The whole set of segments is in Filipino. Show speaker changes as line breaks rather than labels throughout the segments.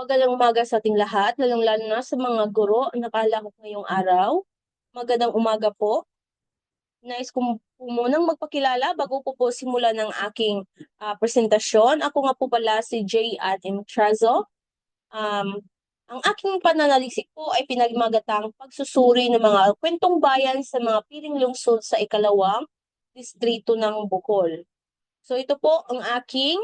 Magandang umaga sa ating lahat, lalong-lalo na sa mga guro na nakalahok ngayong araw. Magandang umaga po. Nais ko po munang magpakilala bago po simulan ng aking presentasyon. Ako nga po pala si J. Atim Trazo. Um, ang aking pananalisik po ay pinagmagatang pagsusuri ng mga kwentong bayan sa mga piling lungsod sa ikalawang distrito ng Bohol. So ito po ang aking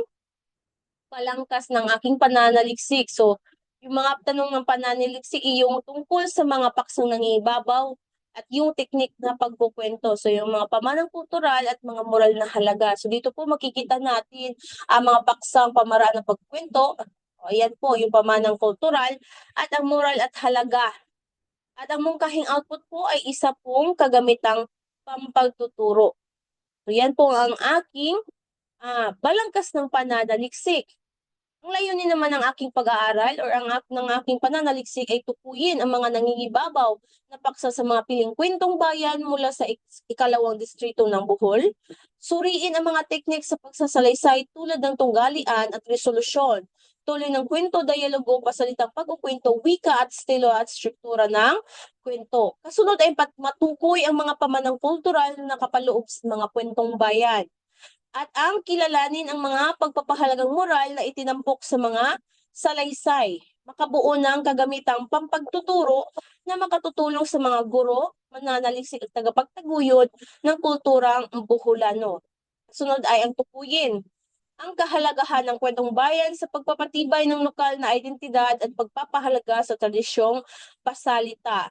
palangkas ng aking pananaliksik. So, yung mga tanong ng pananaliksik ay yung tungkol sa mga paksang nangibabaw at yung teknik na pagkukwento. So, yung mga pamanang kultural at mga moral na halaga. So, dito po makikita natin ang mga paksang pamaraan ng pagkukwento. O, ayan po, yung pamanang kultural at ang moral at halaga. At ang mungkahing output po ay isa pong kagamitang pampagtuturo. So, yan po ang aking balangkas ng pananaliksik. Ang layunin naman ng aking pag-aaral or ng aking pananaliksik ay tukuyin ang mga nangingibabaw na paksa sa mga piling kwentong bayan mula sa ikalawang distrito ng Bohol. Suriin ang mga teknik sa pagsasalaysay tulad ng tunggalian at resolusyon, tuloy ng kwento, dialogo, pasalitang pagkukwento, wika at estilo at struktura ng kwento. Kasunod ay matukoy ang mga pamanang kultural na nakapaloob sa mga kwentong bayan at ang kilalanin ang mga pagpapahalagang moral na itinampok sa mga salaysay. Makabuo ng kagamitang pampagtuturo na makatutulong sa mga guro, mananaliksik at tagapagtaguyod ng kulturang Boholano. Sunod ay ang tukuyin ang kahalagahan ng kwentong bayan sa pagpapatibay ng lokal na identidad at pagpapahalaga sa tradisyong pasalita.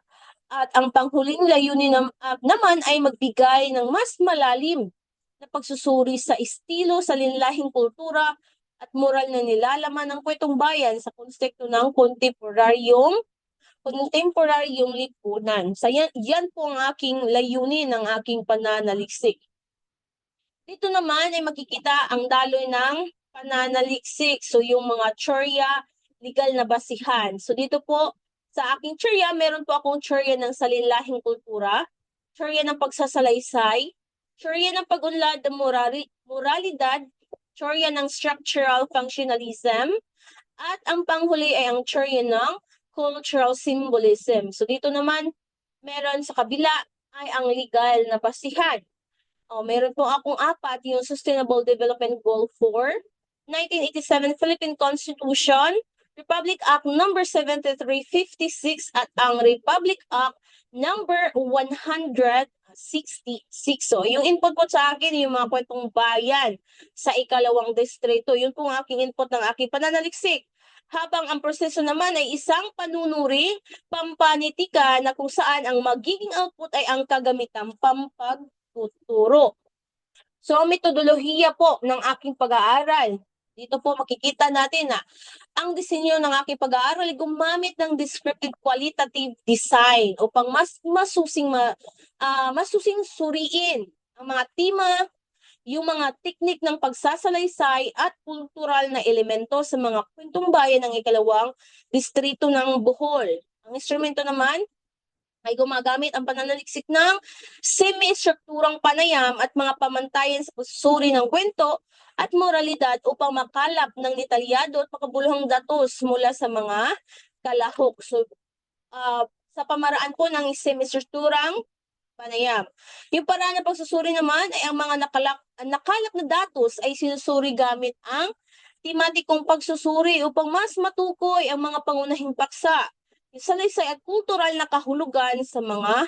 At ang panghuling layunin naman ay magbigay ng mas malalim na pagsusuri sa estilo, sa linlahing kultura at moral na nilalaman ng kwentong bayan sa konsepto ng kontemporaryong lipunan. So yan po ang aking layunin ng aking pananaliksik. Dito naman ay makikita ang daloy ng pananaliksik. So yung mga tsorya, legal na basihan. So dito po sa aking tsorya, meron po akong tsorya ng salinlahing kultura, tsorya ng pagsasalaysay, tsorya ng pag-unlad ng moralidad, tsorya ng structural functionalism, at ang panghuli ay ang tsorya ng cultural symbolism. So dito naman, meron sa kabila ay ang legal na basihan. Meron po akong apat, yung Sustainable Development Goal 4, 1987 Philippine Constitution, Republic Act number 7356 at ang Republic Act number 166. So, yung input po sa akin, yung mga kwentong bayan sa ikalawang distrito, yun po ang aking input ng aking pananaliksik. Habang ang proseso naman ay isang panunuri, pampanitika na kung saan ang magiging output ay ang kagamitang pampagtuturo. So, ang metodolohiya po ng aking pag-aaral, dito po makikita natin na ang disenyo ng aking pag-aaral ay gumamit ng descriptive qualitative design upang masusing suriin ang mga tema, yung mga teknik ng pagsasalaysay at kultural na elemento sa mga kwentong bayan ng ikalawang distrito ng Bohol. Ang instrumento naman ay gumagamit ang pananaliksik ng semi-strukturang panayam at mga pamantayan sa pagsusuri ng kwento at moralidad upang makalap ng detalyado at makabuluhang datos mula sa mga kalahok. So, sa pamaraan po ng semi-strukturang panayam. Yung paraan ng pagsusuri naman ay ang mga nakalap na datos ay sinusuri gamit ang tematikong pagsusuri upang mas matukoy ang mga pangunahing paksa, yung salaysay at kultural na kahulugan sa mga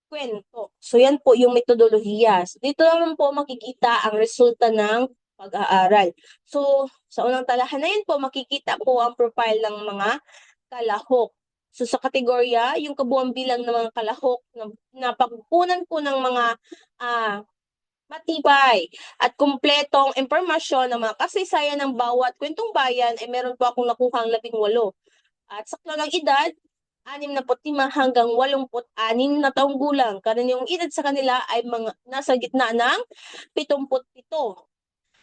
kwento. So yan po yung metodolohiya. So, dito naman po makikita ang resulta ng pag-aaral. So sa unang talahan na yun po, makikita po ang profile ng mga kalahok. So sa kategorya, yung kabuuan bilang ng mga kalahok na pagkukunan po ng mga matibay at kumpletong impormasyon ng mga kasaysayan ng bawat kwentong bayan ay meron po akong nakuhang 18. At sa kanilang edad, 65 hanggang 86 na taong gulang. Karaniwang edad sa kanila ay mga nasa gitna ng 77.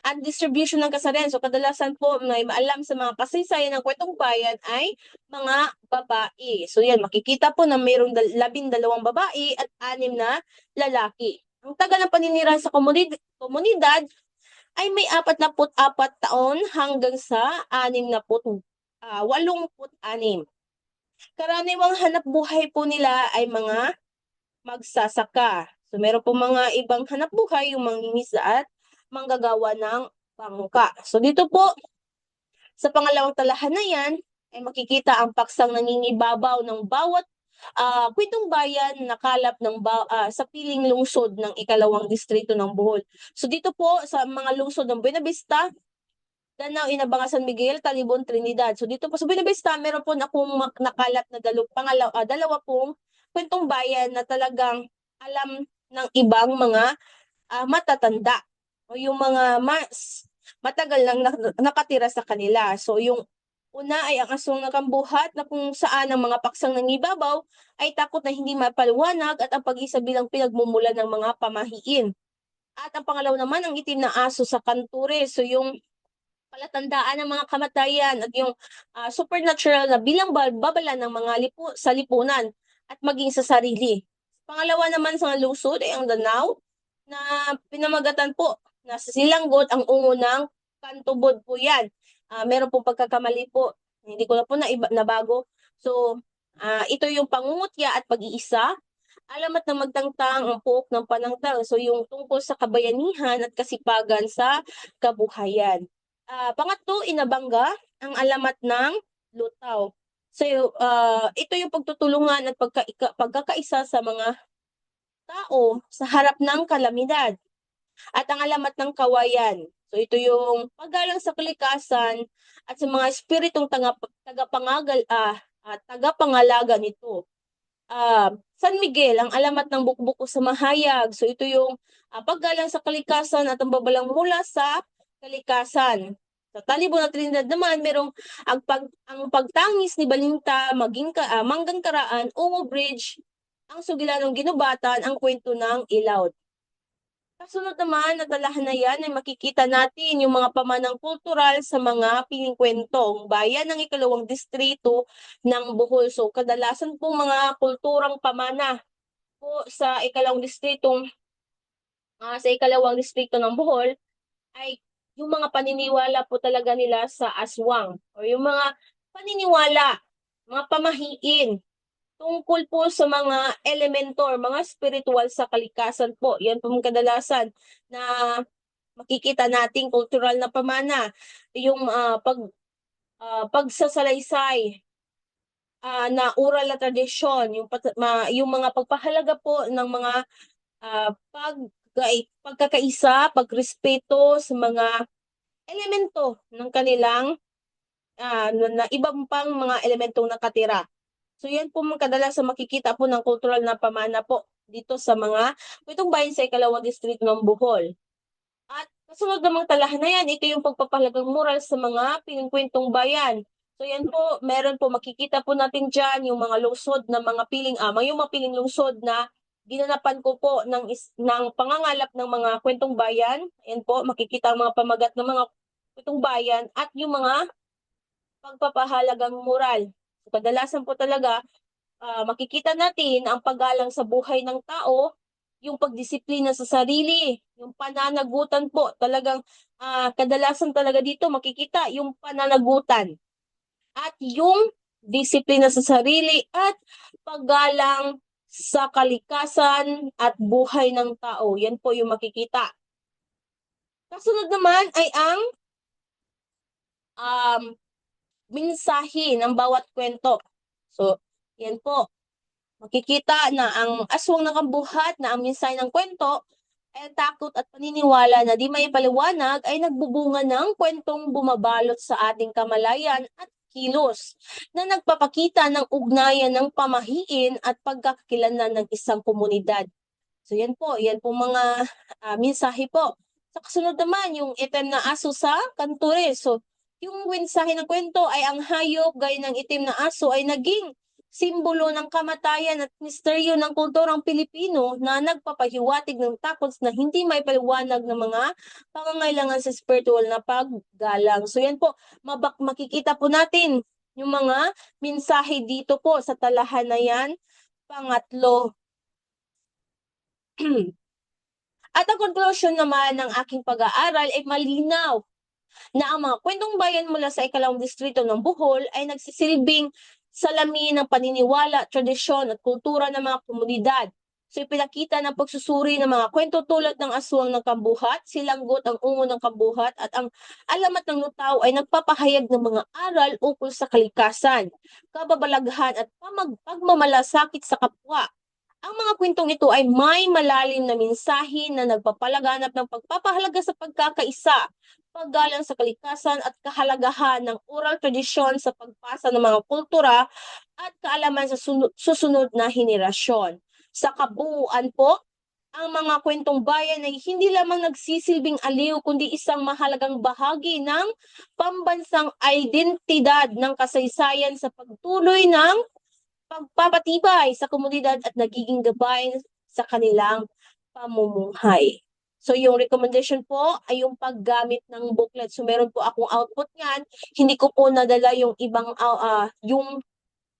Ang distribution ng kasarian, so kadalasan po may maalam sa mga kasaysayan ng kwentong bayan ay mga babae. So yan, makikita po na mayroong 12 babae at 6 na lalaki. Ang tagal ng paninirahan sa komunidad ay may 44 taon hanggang sa 60 86. Karaniwang hanap buhay po nila ay mga magsasaka. So meron po mga ibang hanap buhay, yung mangingisda at manggagawa ng bangka. So dito po, sa pangalawang talahanayan, ay makikita ang paksang nangingibabaw ng bawat kwentong bayan na kalap sa piling lungsod ng ikalawang distrito ng Bohol. So dito po sa mga lungsod ng Buenavista, Danao, Inabanga, San Miguel, Talibon, Trinidad. So dito po sa Buenavista, meron po na akong nakalat na dalawa pong kwentong bayan na talagang alam ng ibang mga matatanda o yung mga matagal nang nakatira sa kanila. So yung una ay ang aswang nakambuhat na kung saan ang mga paksang nangibabaw ay takot na hindi mapaliwanag at ang pag-isa bilang pinagmumulan ng mga pamahiin. At ang pangalawa naman, ang itim na aso sa kanture. So yung palatandaan ng mga kamatayan at yung supernatural na bilang babala ng mga sa lipunan at maging sa sarili. Pangalawa naman sa lungsod ay ang Danao na pinamagatan po na sa Silanggot ang ungo ng Kantubod po yan. Meron pong pagkakamali po. Hindi ko na po nabago. So, ito yung pangungutya at pag-iisa. Alamat ng magtangtang ang puok ng panangtang. So, yung tungkol sa kabayanihan at kasipagan sa kabuhayan. Pangatlo, Inabanga, ang alamat ng lutaw. So, ito yung pagtutulungan at pagkakaisa sa mga tao sa harap ng kalamidad. At ang alamat ng kawayan. So, ito yung paggalang sa kalikasan at sa mga espiritong tagapangalaga nito. San Miguel, ang alamat ng bukbuko sa mahayag. So, ito yung paggalang sa kalikasan at ang babalang mula sa kalikasan. Sa Talibon at Trinidad naman, merong ang pagtangis ni Balinta, Manggang Karaan, Ungo Bridge, ang Sugilanong Ginubatan, ang kwento ng Ilaw. Kasunod naman na talahanayan ay makikita natin yung mga pamanang kultural sa mga piling kwentong bayan ng ikalawang distrito ng Bohol. So kadalasan pong mga kulturang pamana po sa ikalawang distrito ng Bohol ay yung mga paniniwala po talaga nila sa aswang o yung mga paniniwala, mga pamahiin tungkol po sa mga elementor, mga spiritual sa kalikasan po. Yan po kadalasan na makikita nating kultural na pamana. Yung pagsasalaysay na oral na tradisyon, yung mga pagpahalaga po ng mga pagkakaisa, pagrespeto sa mga elemento ng kanilang na ibang pang mga elementong nakatira. So yan po mga kadalasan makikita po ng kultural na pamana po dito sa mga itong bayan sa ikalawang distrito ng Bohol. At kasunod namang talahanayan, ito yung pagpapahalagang moral sa mga pinagkwentong bayan. So yan po, meron po makikita po natin dyan yung mga lungsod na yung mga piling lungsod na ginanapan ko po ng pangangalap ng mga kwentong bayan. Yan po, makikita ang mga pamagat ng mga kwentong bayan at yung mga pagpapahalagang moral. So, kadalasan po talaga, makikita natin ang paggalang sa buhay ng tao, yung pagdisiplina sa sarili, yung pananagutan po. Talagang kadalasan talaga dito makikita yung pananagutan at yung disiplina sa sarili at paggalang sa kalikasan at buhay ng tao. Yan po yung makikita. Kasunod naman ay ang mensahe ng bawat kwento. So, yan po. Makikita na ang aswang nakambuhat na ang mensahe ng kwento ay takot at paniniwala na di may paliwanag ay nagbubunga ng kwentong bumabalot sa ating kamalayan at kilos na nagpapakita ng ugnayan ng pamahiin at pagkakakilanlan ng isang komunidad. So yan po mga mensahe po. Sa kasunod naman, yung itim na aso sa kanture. So yung mensahe ng kwento ay ang hayop gaya ng itim na aso ay naging simbolo ng kamatayan at misteryo ng kulturang Pilipino na nagpapahiwatig ng takot na hindi may paliwanag ng mga pangangailangan sa spiritual na paggalang. So yan po, makikita po natin yung mga mensahe dito po sa talahanayan pangatlo. At ang conclusion naman ng aking pag-aaral ay malinaw na ang mga kwentong bayan mula sa ikalawang distrito ng Bohol ay nagsisilbing salamin ng paniniwala, tradisyon at kultura ng mga komunidad. So ipinakita ng pagsusuri ng mga kwento tulad ng aswang ng Kambuhat, silanggot ang ungo ng Kambuhat at ang alamat ng lutaw ay nagpapahayag ng mga aral ukol sa kalikasan, kababalaghan at pagmamalasakit sa kapwa. Ang mga kwentong ito ay may malalim na mensahe na nagpapalaganap ng pagpapahalaga sa pagkakaisa, paggalang sa kalikasan at kahalagahan ng oral tradisyon sa pagpasa ng mga kultura at kaalaman sa susunod na henerasyon. Sa kabuuan po, ang mga kwentong bayan ay hindi lamang nagsisilbing aliw kundi isang mahalagang bahagi ng pambansang identidad ng kasaysayan sa pagtuloy ng pagpapatibay sa komunidad at nagiging gabay sa kanilang pamumuhay. So yung recommendation po ay yung paggamit ng booklet. So meron po akong output niyan. Hindi ko po nadala yung ibang yung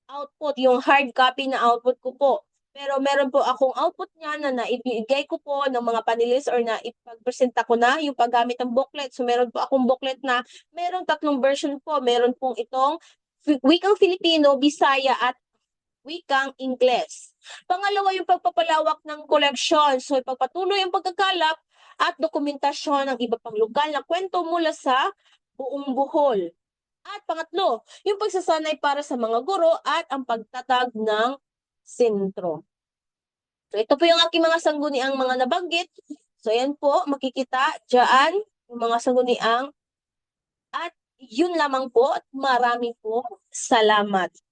output, yung hard copy na output ko po. Pero meron po akong output niya na naibigay ko po ng mga panelists or na ipagpresenta ko na yung paggamit ng booklet. So meron po akong booklet na meron 3 version po. Meron pong itong wikang Filipino, Bisaya at wikang Ingles. Pangalawa, yung pagpapalawak ng koleksyon. So, ipagpatuloy ang pagkakalap at dokumentasyon ng iba pang lokal na kwento mula sa buong Bohol. At pangatlo, yung pagsasanay para sa mga guro at ang pagtatag ng sentro. So, ito po yung aking mga sangguniang mga nabanggit. So, yan po, makikita dyan yung mga sangguniang at yun lamang po at marami po salamat.